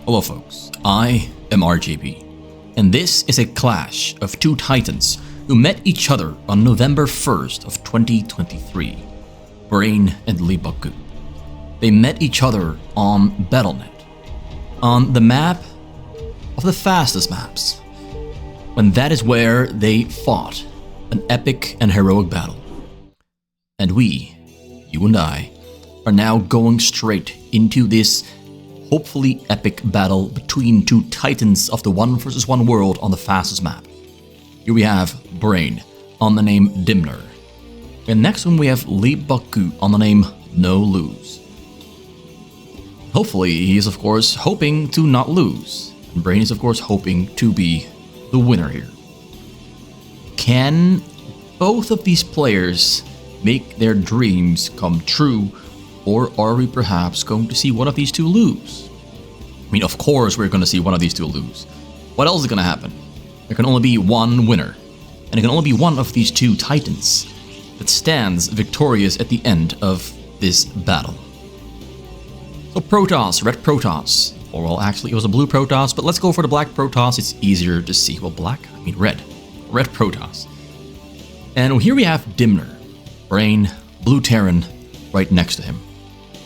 Hello folks, I am RJB, and this is a clash of two titans who met each other on November 1st of 2023, Brain and Leebokgu. They met each other on BattleNet, on the map of the fastest maps, when that is where they fought an epic and heroic battle. And we, you and I, are now going straight into this hopefully epic battle between two titans of the 1 vs 1 world on the fastest map. Here we have Brain on the name Dimner, and next one we have Leebokgu on the name No Lose. Hopefully he is of course hoping to not lose, and Brain is of course hoping to be the winner here. Can both of these players make their dreams come true, or are we perhaps going to see one of these two lose? I mean, of course we're going to see one of these two lose. What else is going to happen? There can only be one winner, and it can only be one of these two titans that stands victorious at the end of this battle. So Protoss, red Protoss, or well actually it was a blue Protoss, but let's go for the black Protoss, it's easier to see. Well, black? I mean red Protoss. And here we have Dimner, Brain, blue Terran, right next to him.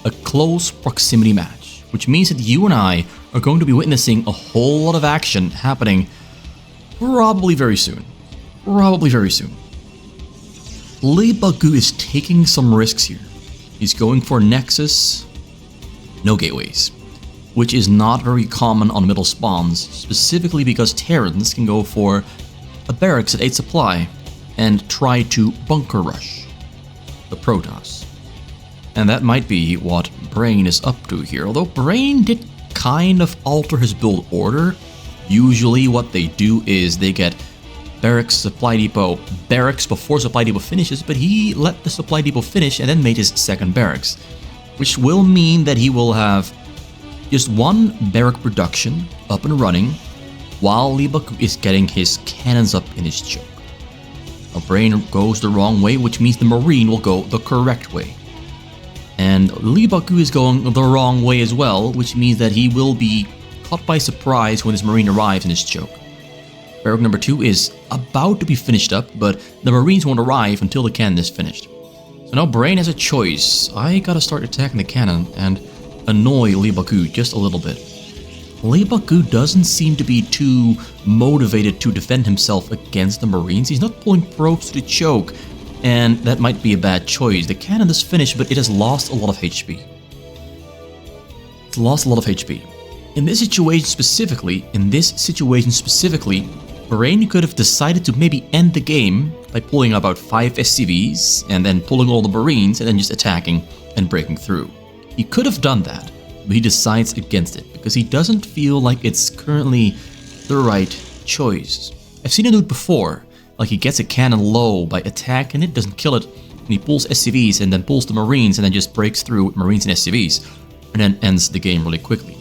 A close proximity match, which means that you and I are going to be witnessing a whole lot of action happening probably very soon. Leebokgu is taking some risks here. He's going for Nexus, no gateways, which is not very common on middle spawns, specifically because Terrans can go for a barracks at 8 supply and try to bunker rush the Protoss. And that might be what Brain is up to here, although Brain did kind of alter his build order. Usually what they do is they get barracks, supply depot, barracks before supply depot finishes, but he let the supply depot finish and then made his second barracks, which will mean that he will have just one barrack production up and running while Leebokgu is getting his cannons up in his choke. Now Brain goes the wrong way, which means the Marine will go the correct way. And Leebokgu is going the wrong way as well, which means that he will be caught by surprise when his Marine arrives in his choke. Barrack number 2 is about to be finished up, but the Marines won't arrive until the cannon is finished. So now Brain has a choice. I gotta start attacking the cannon and annoy Leebokgu just a little bit. Leebokgu doesn't seem to be too motivated to defend himself against the Marines. He's not pulling probes to the choke, and that might be a bad choice. The cannon is finished, but it has lost a lot of HP. It's lost a lot of HP. In this situation specifically, Brain could have decided to maybe end the game by pulling about 5 SCVs and then pulling all the Marines and then just attacking and breaking through. He could have done that, but he decides against it because he doesn't feel like it's currently the right choice. I've seen him do it before, like he gets a cannon low by attacking it, doesn't kill it, and he pulls SCVs and then pulls the Marines and then just breaks through with Marines and SCVs and then ends the game really quickly.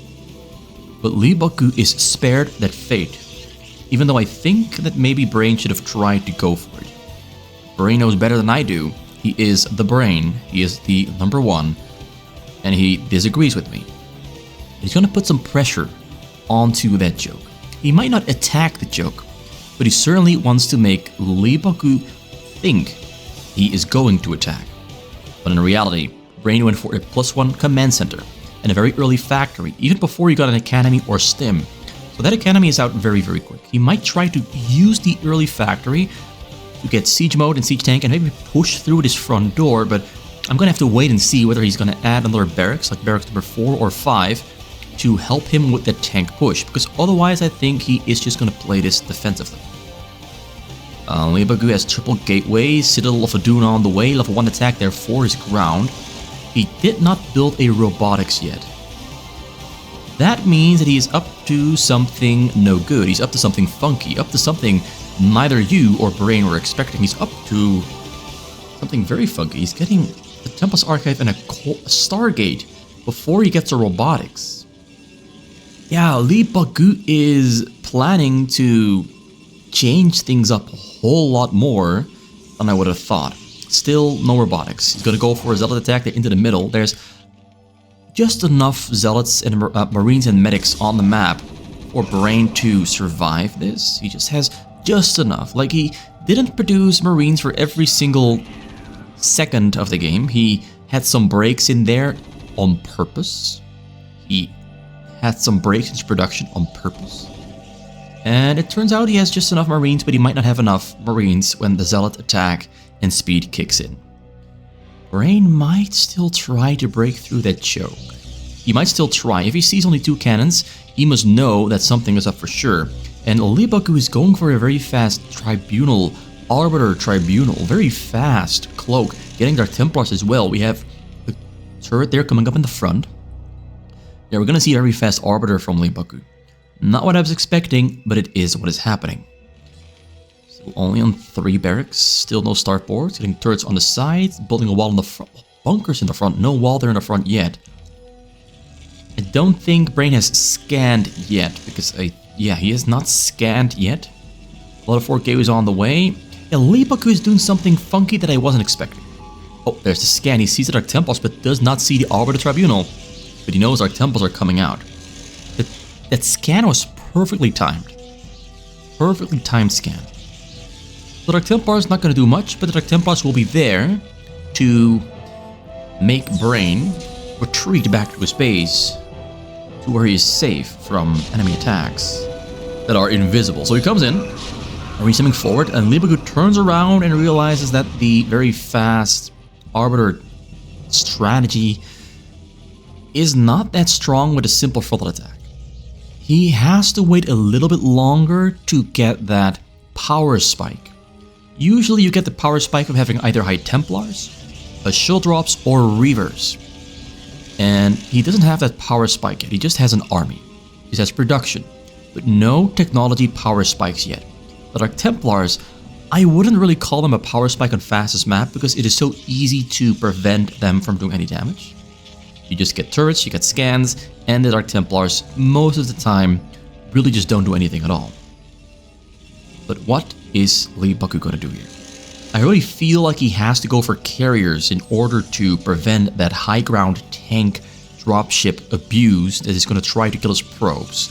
But Leebokgu is spared that fate, even though I think that maybe Brain should have tried to go for it. Brain knows better than I do. He is the Brain, he is the number 1, and he disagrees with me. He's gonna put some pressure onto that joke. He might not attack the joke, but he certainly wants to make Leebokgu think he is going to attack. But in reality, Brain went for a +1 command center and a very early factory, even before he got an academy or stim. So that academy is out very, very quick. He might try to use the early factory to get siege mode and siege tank and maybe push through this front door, but I'm gonna have to wait and see whether he's gonna add another barracks, like barracks number 4 or 5, to help him with the tank push, because otherwise I think he is just gonna play this defensively. Leebokgu has triple gateways, Citadel of Aduna on the way, level 1 attack, therefore is ground. He did not build a robotics yet. That means that he is up to something no good. He's up to something funky, up to something neither you or Brain were expecting. He's up to something very funky. He's getting the Tempest Archive and a Stargate before he gets to robotics. Yeah, Leebokgu is planning to change things up a whole lot more than I would have thought. Still, no robotics. He's going to go for a zealot attack into the middle. There's just enough Zealots and Marines and Medics on the map for Brain to survive this. He just has just enough. Like, he didn't produce Marines for every single second of the game. He had some breaks in there on purpose. He had some breaks in his production on purpose. And it turns out he has just enough Marines, but he might not have enough Marines when the Zealot attack and speed kicks in. Brain might still try to break through that choke. He might still try. If he sees only 2 cannons, he must know that something is up for sure. And Leebokgu is going for a very fast Tribunal, Arbiter Tribunal, very fast cloak, getting Dark Templars as well. We have the turret there coming up in the front. Yeah, we're gonna see a very fast Arbiter from Leebokgu. Not what I was expecting, but it is what is happening. So only on 3 barracks, still no starboards, getting turrets on the sides, building a wall in the front, bunkers in the front, no wall there in the front yet. I don't think Brain has scanned yet, because yeah, he has not scanned yet. A lot of 4 gateways on the way. Yeah, Leebokgu is doing something funky that I wasn't expecting. Oh, there's the scan. He sees the Dark Templars, but does not see the Arbiter Tribunal. But he knows Dark Templars are coming out. That scan was perfectly timed. Perfectly timed scan. The Dark Templars not going to do much, but the Dark Templars will be there to make Brain retreat back to his base to where he is safe from enemy attacks that are invisible. So he comes in, and he's coming forward, and Leebokgu turns around and realizes that the very fast Arbiter strategy is not that strong with a simple frontal attack. He has to wait a little bit longer to get that power spike. Usually you get the power spike of having either High Templars, Shield Drops, or Reavers. And he doesn't have that power spike yet, he just has an army. He has production, but no technology power spikes yet. The Dark Templars, I wouldn't really call them a power spike on fastest map because it is so easy to prevent them from doing any damage. You just get turrets, you get scans, and the Dark Templars, most of the time, really just don't do anything at all. But what is Leebokgu going to do here? I really feel like he has to go for carriers in order to prevent that high ground tank dropship abuse that is going to try to kill his probes.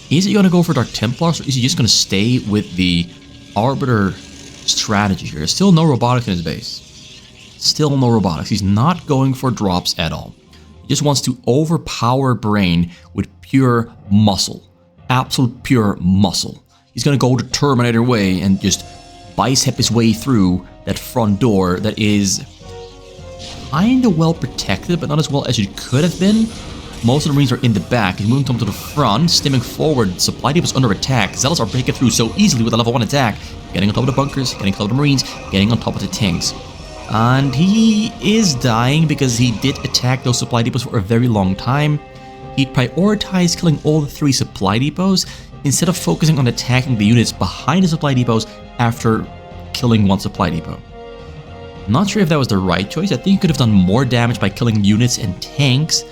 Is he going to go for Dark Templars, or is he just going to stay with the Arbiter strategy here? There's still no robotics in his base. Still no robotics. He's not going for drops at all. He just wants to overpower Brain with pure muscle. Absolute pure muscle. He's going to go the Terminator way and just bicep his way through that front door that is kinda well protected, but not as well as it could have been. Most of the Marines are in the back. He's moving them to the front, stimming forward. Supply depots under attack. Zealots are breaking through so easily with a level 1 attack. Getting on top of the bunkers, getting on top of the Marines, getting on top of the tanks. And he is dying because he did attack those supply depots for a very long time. He prioritized killing all the 3 supply depots instead of focusing on attacking the units behind the supply depots after killing 1 supply depot. Not sure if that was the right choice. I think he could have done more damage by killing units and tanks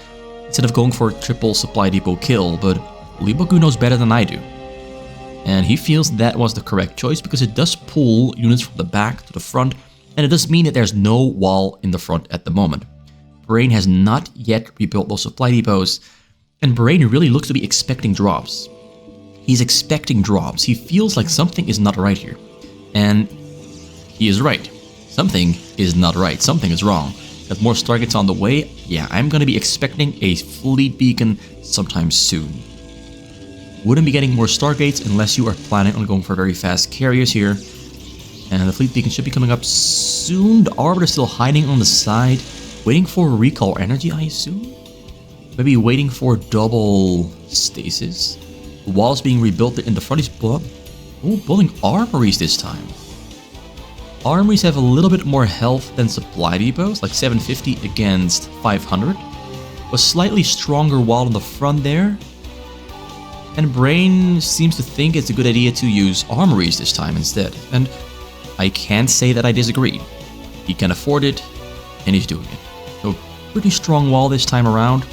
instead of going for a triple supply depot kill, but Leebokgu knows better than I do. And he feels that was the correct choice because it does pull units from the back to the front, and it does mean that there's no wall in the front at the moment. Brain has not yet rebuilt those supply depots, and Brain really looks to be expecting drops. He's expecting drops. He feels like something is not right here. And he is right. Something is not right. Something is wrong. Got more Stargates on the way. Yeah, I'm going to be expecting a fleet beacon sometime soon. Wouldn't be getting more Stargates unless you are planning on going for very fast carriers here. And the fleet beacon should be coming up soon. The Arbiter is still hiding on the side, waiting for recall energy, I assume. Maybe waiting for double stasis. The wall's being rebuilt in the front. He's building armories this time. Armories have a little bit more health than supply depots, like 750 against 500. A slightly stronger wall in the front there. And Brain seems to think it's a good idea to use armories this time instead. And I can't say that I disagree. He can afford it, and he's doing it. So, pretty strong wall this time around.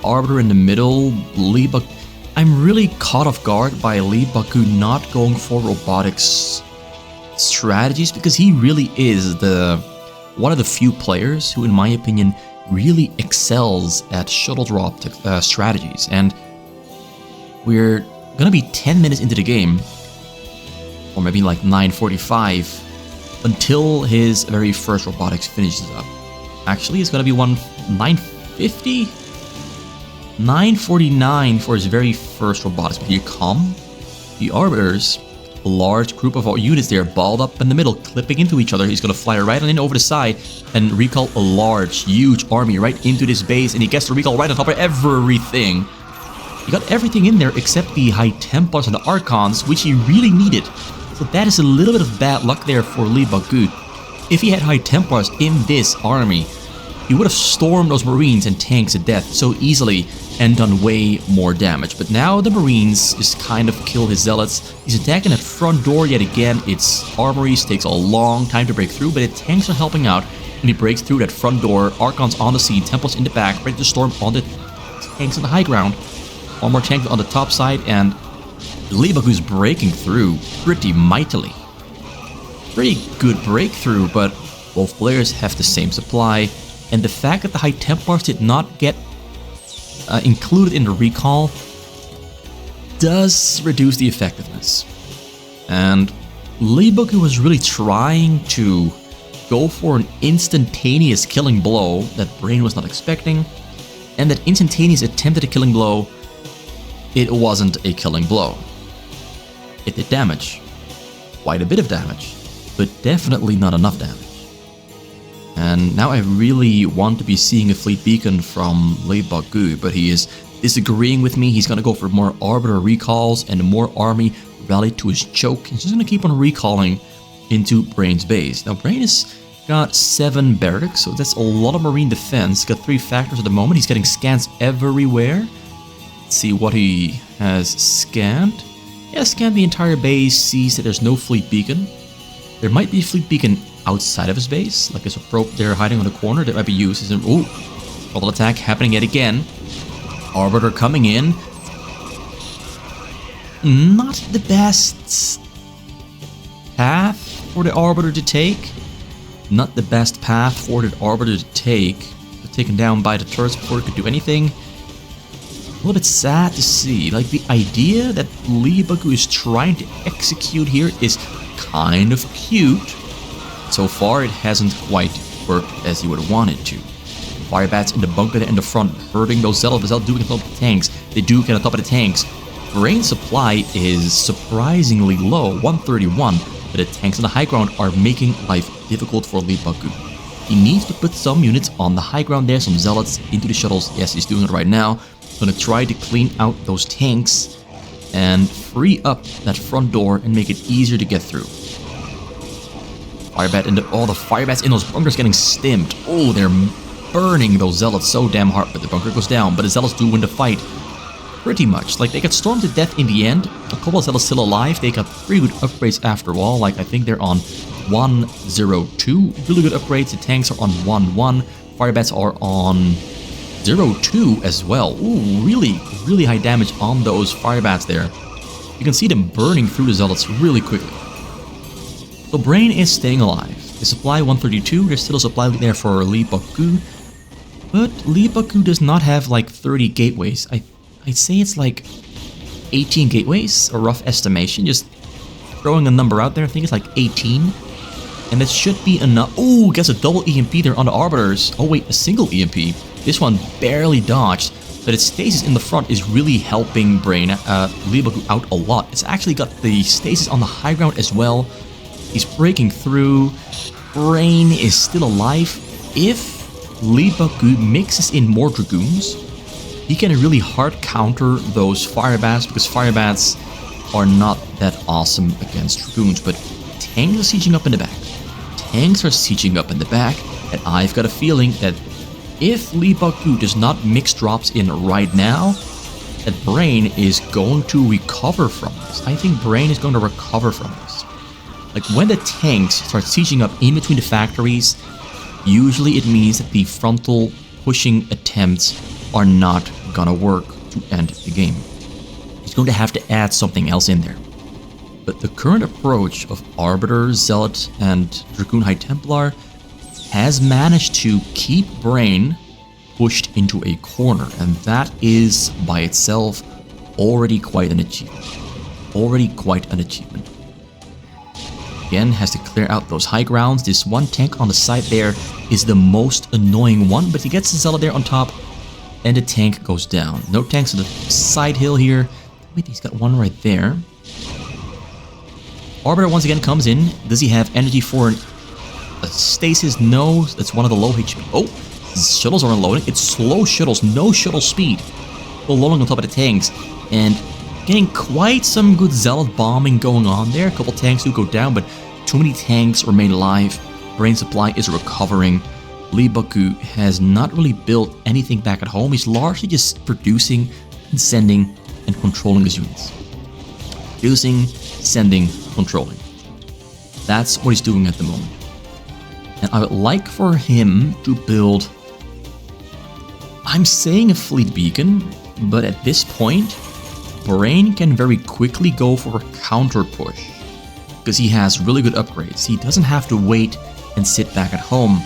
Arbiter in the middle, Leebokgu. I'm really caught off guard by Leebokgu not going for robotics strategies because he really is one of the few players who, in my opinion, really excels at shuttle drop strategies, and we're gonna be 10 minutes into the game, or maybe like 9:45, until his very first robotics finishes up. Actually, it's gonna be 9:50? 9:49 for his very first robotics. But here come the Arbiters. A large group of units there, balled up in the middle, clipping into each other. He's gonna fly right on in over the side and recall a large, huge army right into this base, and he gets to recall right on top of everything. He got everything in there except the High Templars and the Archons, which he really needed. So that is a little bit of bad luck there for Leebokgu. If he had High Templars in this army, he would have stormed those Marines and tanks to death so easily and done way more damage. But now the Marines just kind of kill his Zealots. He's attacking that front door yet again. Its armories takes a long time to break through, but the tanks are helping out, and he breaks through that front door. Archons on the scene, Templars in the back, ready to storm on the tanks on the high ground. One more tank on the top side, and Leebokgu's breaking through pretty mightily. Pretty good breakthrough, but both players have the same supply. And the fact that the High Templars did not get included in the recall does reduce the effectiveness. And Leebokgu was really trying to go for an instantaneous killing blow that Brain was not expecting. And that instantaneous attempt at a killing blow, it wasn't a killing blow. It did damage. Quite a bit of damage. But definitely not enough damage. And now I really want to be seeing a fleet beacon from Leebokgu, but he is disagreeing with me. He's going to go for more Arbiter recalls and more army rallied to his choke. He's just going to keep on recalling into Brain's base. Now Brain has got 7 barracks, so that's a lot of Marine defense. He's got 3 factors at the moment. He's getting scans everywhere. Let's see what he has scanned. Yeah, scanned the entire base, sees that there's no fleet beacon. There might be a fleet beacon outside of his base, like there's a probe there hiding on the corner that might be used. Ooh, double attack happening yet again. Arbiter coming in. Not the best path for the Arbiter to take. Not the best path for the Arbiter to take. But taken down by the turrets before it could do anything. A little bit sad to see. Like, the idea that Leebokgu is trying to execute here is kind of cute. So far, it hasn't quite worked as you would have wanted to. Firebats in the bunker in the front, hurting those Zealots. The Zealots do get on top of the tanks. They do get on top of the tanks. Brain supply is surprisingly low, 131, but the tanks on the high ground are making life difficult for Leebokgu. He needs to put some units on the high ground there, some Zealots into the shuttles. Yes, he's doing it right now. Gonna try to clean out those tanks and free up that front door and make it easier to get through. Firebat in the Firebats in those bunkers getting stimmed. Oh, they're burning those Zealots so damn hard, but the bunker goes down. But the Zealots do win the fight pretty much. Like, they got stormed to death in the end. A couple of Zealots still alive. They got pretty good upgrades after all. Like, I think they're on 102. Really good upgrades. The tanks are on 1-1. Firebats are on 0-2 as well. Ooh, really high damage on those Firebats there. You can see them burning through the Zealots really quickly. So Brain is staying alive. The supply 132, there's still a supply there for Leebokgu. But Leebokgu does not have like 30 gateways. I'd say it's like 18 gateways, a rough estimation. Just throwing a number out there, I think it's like 18. And that should be enough. Oh, gets a double EMP there on the Arbiters. Oh wait, a single EMP. This one barely dodged, but its stasis in the front is really helping Brain, Leebokgu out a lot. It's actually got the stasis on the high ground as well. He's breaking through. Brain is still alive. If Leebokgu mixes in more Dragoons, he can really hard counter those Firebats, because Firebats are not that awesome against Dragoons. But tanks are sieging up in the back. Tanks are sieging up in the back, and I've got a feeling that if Leebokgu does not mix drops in right now, that Brain is going to recover from this. I think Brain is going to recover from this. Like, when the tanks start sieging up in between the factories, usually it means that the frontal pushing attempts are not gonna work to end the game. He's going to have to add something else in there. But the current approach of Arbiter, Zealot, and Dragoon High Templar has managed to keep Brain pushed into a corner, and that is by itself already quite an achievement. Again, has to clear out those high grounds. This one tank on the side there is the most annoying one, but he gets the Zealot there on top, and the tank goes down. No tanks on the side hill here. Wait, he's got one right there. Arbiter once again comes in. Does he have energy for a stasis? No, that's one of the low HP. Oh, shuttles are unloading. It's slow shuttles, no shuttle speed. Loading on top of the tanks, and getting quite some good Zealot bombing going on there. A couple tanks do go down, but too many tanks remain alive. Brain supply is recovering. Leebokgu has not really built anything back at home. He's largely just producing and sending and controlling his units. Producing, sending, controlling. That's what he's doing at the moment. And I would like for him to build... I'm saying a fleet beacon, but at this point, Brain can very quickly go for a counter push. Because he has really good upgrades. He doesn't have to wait and sit back at home.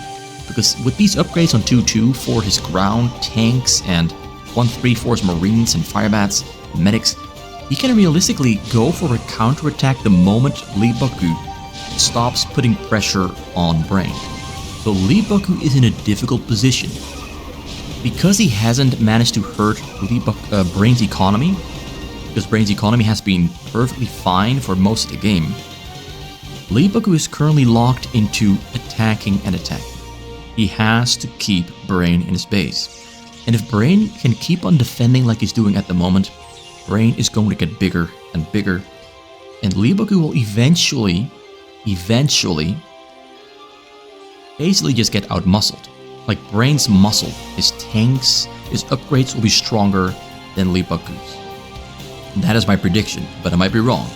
Because with these upgrades on 2-2 for his ground, tanks, and 1-3 for his marines and firebats, and medics, he can realistically go for a counterattack the moment Leebokgu stops putting pressure on Brain. So Leebokgu is in a difficult position. Because he hasn't managed to hurt Brain's economy, because Brain's economy has been perfectly fine for most of the game, Leebokgu is currently locked into attacking and attacking. He has to keep Brain in his base. And if Brain can keep on defending like he's doing at the moment, Brain is going to get bigger and bigger. And Leebokgu will eventually basically just get outmuscled. Like Brain's muscle, his tanks, his upgrades will be stronger than Leebokgu's. That is my prediction, but I might be wrong.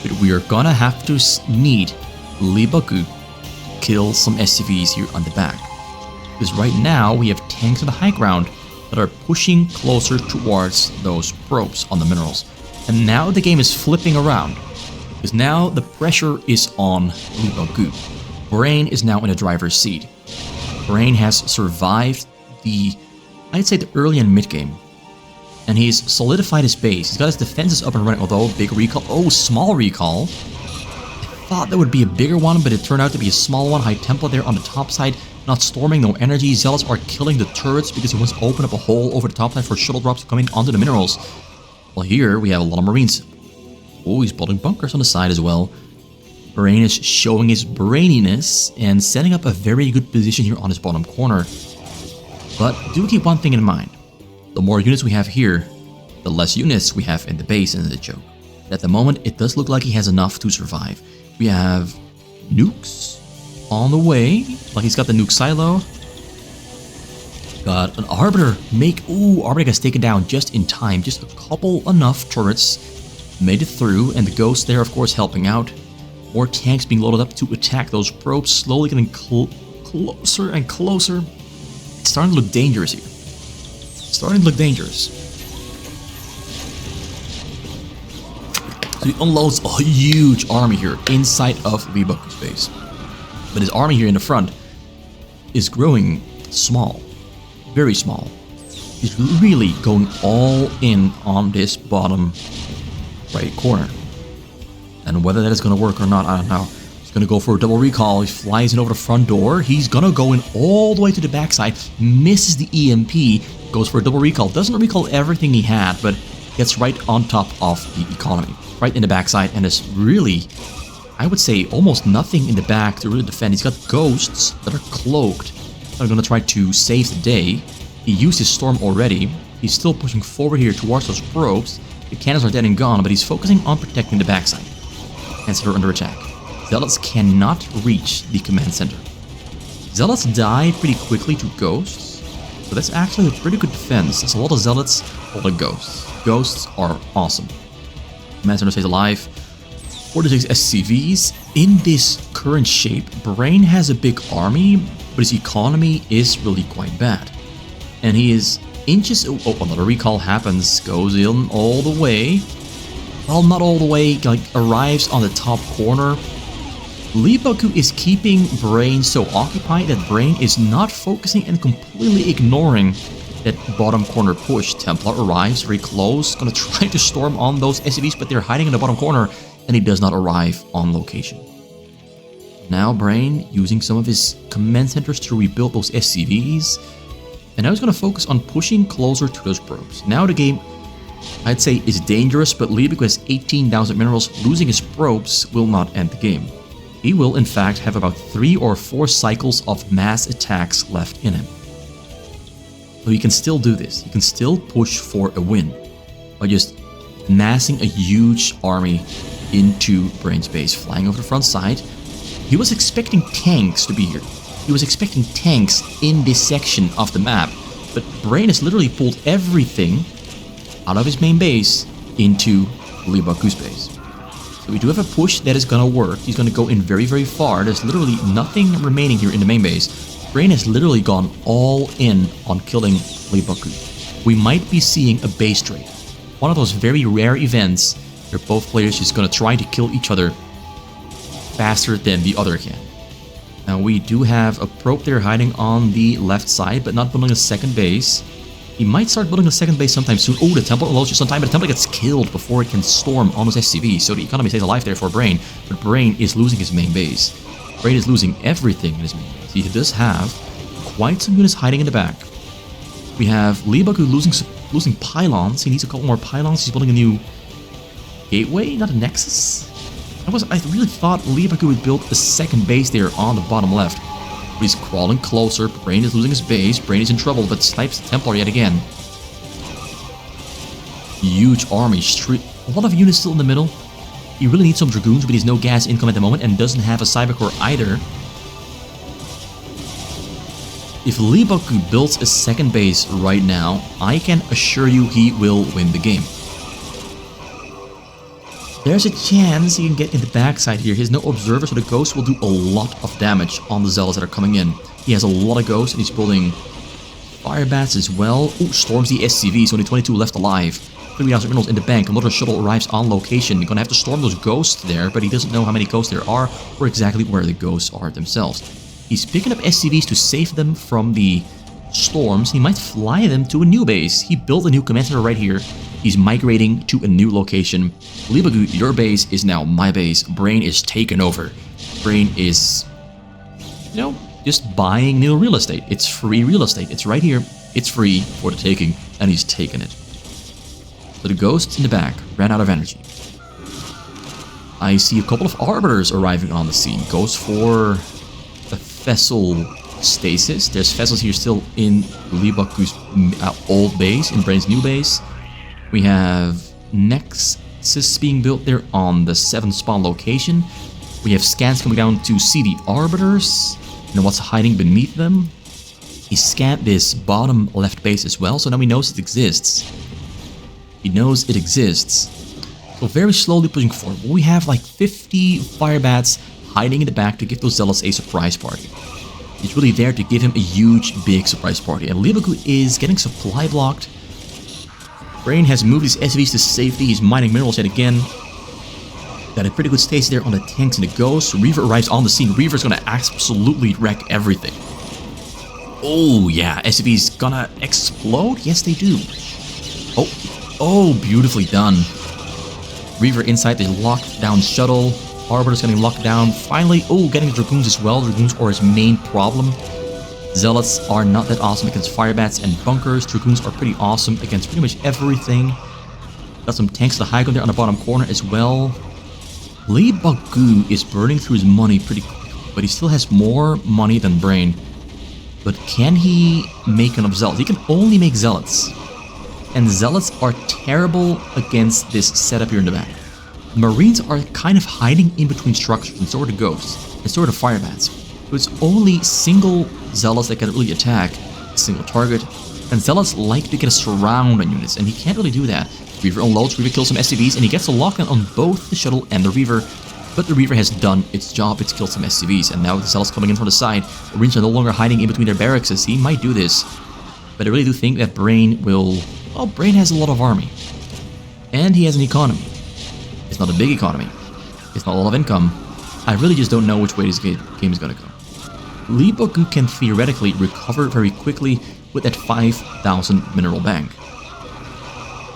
But we are gonna have to need Leebokgu to kill some SCVs here on the back. Because right now we have tanks on the high ground that are pushing closer towards those probes on the minerals. And now the game is flipping around. Because now the pressure is on Leebokgu. Brain is now in the driver's seat. Brain has survived I'd say the early and mid game. And he's solidified his base. He's got his defenses up and running, although big recall. Oh, small recall. I thought that would be a bigger one, but it turned out to be a small one. High tempo there on the top side. Not storming, no energy. Zealots are killing the turrets because he wants to open up a hole over the top side for shuttle drops to come in onto the minerals. Well, here we have a lot of marines. Oh, he's building bunkers on the side as well. Brain is showing his braininess and setting up a very good position here on his bottom corner. But do keep one thing in mind. The more units we have here, the less units we have in the base and the choke. At the moment, it does look like he has enough to survive. We have nukes on the way. Like he's got the nuke silo. Got an Arbiter. Arbiter gets taken down just in time. Just a couple enough turrets made it through. And the ghost there, of course, helping out. More tanks being loaded up to attack those probes. Slowly getting closer and closer. It's starting to look dangerous here. Starting to look dangerous. So he unloads a huge army here inside of Leebokgu's base. But his army here in the front is growing small. Very small. He's really going all in on this bottom right corner. And whether that is going to work or not, I don't know. He's going to go for a double recall. He flies in over the front door. He's going to go in all the way to the backside. Misses the EMP. Goes for a double recall. Doesn't recall everything he had, but gets right on top of the economy. Right in the backside. And is really, I would say, almost nothing in the back to really defend. He's got ghosts that are cloaked. That are going to try to save the day. He used his storm already. He's still pushing forward here towards those probes. The cannons are dead and gone, but he's focusing on protecting the backside. Command center under attack. Zealots cannot reach the command center. Zealots die pretty quickly to ghosts, so that's actually a pretty good defense. There's a lot of Zealots, a lot of ghosts. Ghosts are awesome. Command center stays alive. 46 SCVs. In this current shape, Brain has a big army, but his economy is really quite bad. And he is inches... Oh, another recall happens. Goes in all the way. Well, not all the way, like, arrives on the top corner. Leebokgu is keeping Brain so occupied that Brain is not focusing and completely ignoring that bottom corner push. Templar arrives very close, gonna try to storm on those SCVs, but they're hiding in the bottom corner, and he does not arrive on location. Now Brain using some of his command centers to rebuild those SCVs, and now he's gonna focus on pushing closer to those probes. Now the game, I'd say, is dangerous, but Leebokgu has 18,000 minerals. Losing his probes will not end the game. He will, in fact, have about 3 or 4 cycles of mass attacks left in him. So he can still do this. He can still push for a win by just massing a huge army into Brain's base, flying over the front side. He was expecting tanks to be here. He was expecting tanks in this section of the map, but Brain has literally pulled everything out of his main base into Leebokgu's base. So we do have a push that is gonna work. He's gonna go in very, very far. There's literally nothing remaining here in the main base. Brain has literally gone all in on killing Leebokgu. We might be seeing a base trade. One of those very rare events where both players is gonna try to kill each other faster than the other can. Now we do have a probe there hiding on the left side, but not building a second base. He might start building a second base sometime soon. Oh, the Templar unloads just on time, but the Templar gets killed before it can storm on his SCV, so the economy stays alive there for Brain, but Brain is losing his main base. Brain is losing everything in his main base. He does have quite some units hiding in the back. We have Leebokgu losing pylons. He needs a couple more pylons. He's building a new gateway, not a nexus. I really thought Leebokgu would build a second base there on the bottom left. But he's crawling closer. Brain is losing his base. Brain is in trouble, but snipes the Templar yet again. Huge army. A lot of units still in the middle. He really needs some Dragoons, but he's no gas income at the moment and doesn't have a Cybercore either. If Leebokgu builds a second base right now, I can assure you he will win the game. There's a chance he can get in the backside here. He has no observer, so the ghost will do a lot of damage on the zealots that are coming in. He has a lot of ghosts, and he's building fire bats as well. Ooh, storms the SCVs, only 22 left alive. 3,000 minerals in the bank. Another shuttle arrives on location. You're gonna have to storm those ghosts there, but he doesn't know how many ghosts there are, or exactly where the ghosts are themselves. He's picking up SCVs to save them from the storms. He might fly them to a new base. He built a new command center right here. He's migrating to a new location. Leebokgu, your base is now my base. Brain is taken over. Brain is, you know, just buying new real estate. It's free real estate. It's right here. It's free for the taking, and he's taken it. So the ghosts in the back ran out of energy. I see a couple of Arbiters arriving on the scene. Goes for a vessel stasis. There's vessels here still in Leebokgu's old base, in Brain's new base. We have Nexus being built there on the 7th spawn location. We have scans coming down to see the Arbiters and what's hiding beneath them. He scanned this bottom left base as well, so now he knows it exists. He knows it exists. So very slowly pushing forward. We have like 50 firebats hiding in the back to give those zealots a surprise party. He's really there to give him a huge, big surprise party. And Leebokgu is getting supply blocked. Brain has moved his SCVs to safety. He's mining minerals yet again. Got a pretty good stage there on the tanks and the ghosts. Reaver arrives on the scene. Reaver's gonna absolutely wreck everything. Oh yeah, SCV's gonna explode? Yes, they do. Oh, beautifully done. Reaver inside the locked down shuttle. Arbiter's getting locked down. Finally, getting Dragoons as well. Dragoons are his main problem. Zealots are not that awesome against firebats and bunkers. Dragoons are pretty awesome against pretty much everything. Got some tanks to high ground there on the bottom corner as well. Leebokgu is burning through his money pretty quick, but he still has more money than Brain. But can he make enough zealots? He can only make zealots. And zealots are terrible against this setup here in the back. Marines are kind of hiding in between structures, and so are the ghosts, and so are the firebats. So it's only single zealots that can really attack a single target, and zealots like to get a surround on units, and he can't really do that. Reaver unloads, Reaver kills some SCVs, and he gets a lock-in on both the shuttle and the Reaver, but the Reaver has done its job. It's killed some SCVs, and now the zealots coming in from the side. Marines are no longer hiding in between their barracks. He might do this, but I really do think that Brain will... Well, Brain has a lot of army, and he has an economy. It's not a big economy. It's not a lot of income, I really just don't know which way this game is gonna go. Leebokgu can theoretically recover very quickly with that 5,000 mineral bank.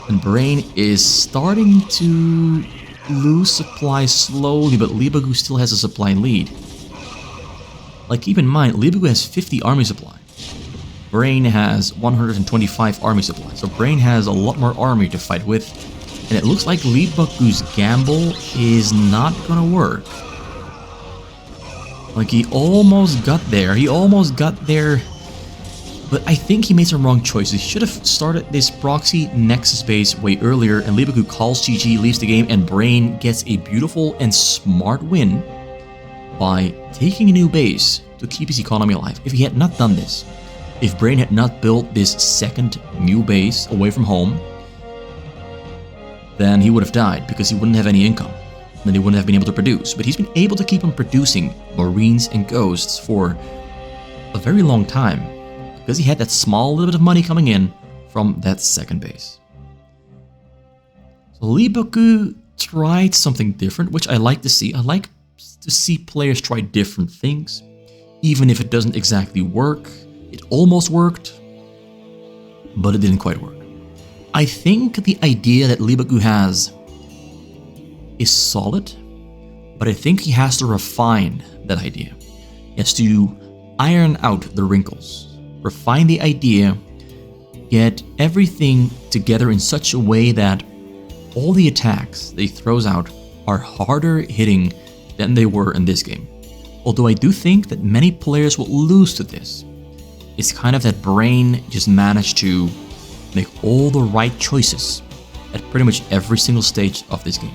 And Brain is starting to lose supply slowly, but Leebokgu still has a supply lead. Like, keep in mind, Leebokgu has 50 army supply. Brain has 125 army supply, so Brain has a lot more army to fight with, and it looks like Leebokgu's gamble is not gonna work. Like, he almost got there, but I think he made some wrong choices. He should have started this proxy Nexus base way earlier, and Leebokgu calls GG, leaves the game, and Brain gets a beautiful and smart win by taking a new base to keep his economy alive. If he had not done this, if Brain had not built this second new base away from home, then he would have died because he wouldn't have any income. Then he wouldn't have been able to produce. But he's been able to keep on producing Marines and Ghosts for a very long time because he had that small little bit of money coming in from that second base. So Leebokgu tried something different, which I like to see. I like to see players try different things, even if it doesn't exactly work. It almost worked, but it didn't quite work. I think the idea that Leebokgu has is solid, but I think he has to refine that idea. He has to iron out the wrinkles, refine the idea, get everything together in such a way that all the attacks that he throws out are harder hitting than they were in this game. Although I do think that many players will lose to this. It's kind of that Brain just managed to make all the right choices at pretty much every single stage of this game.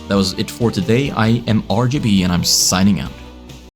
That was it for today. I am RGB and I'm signing out.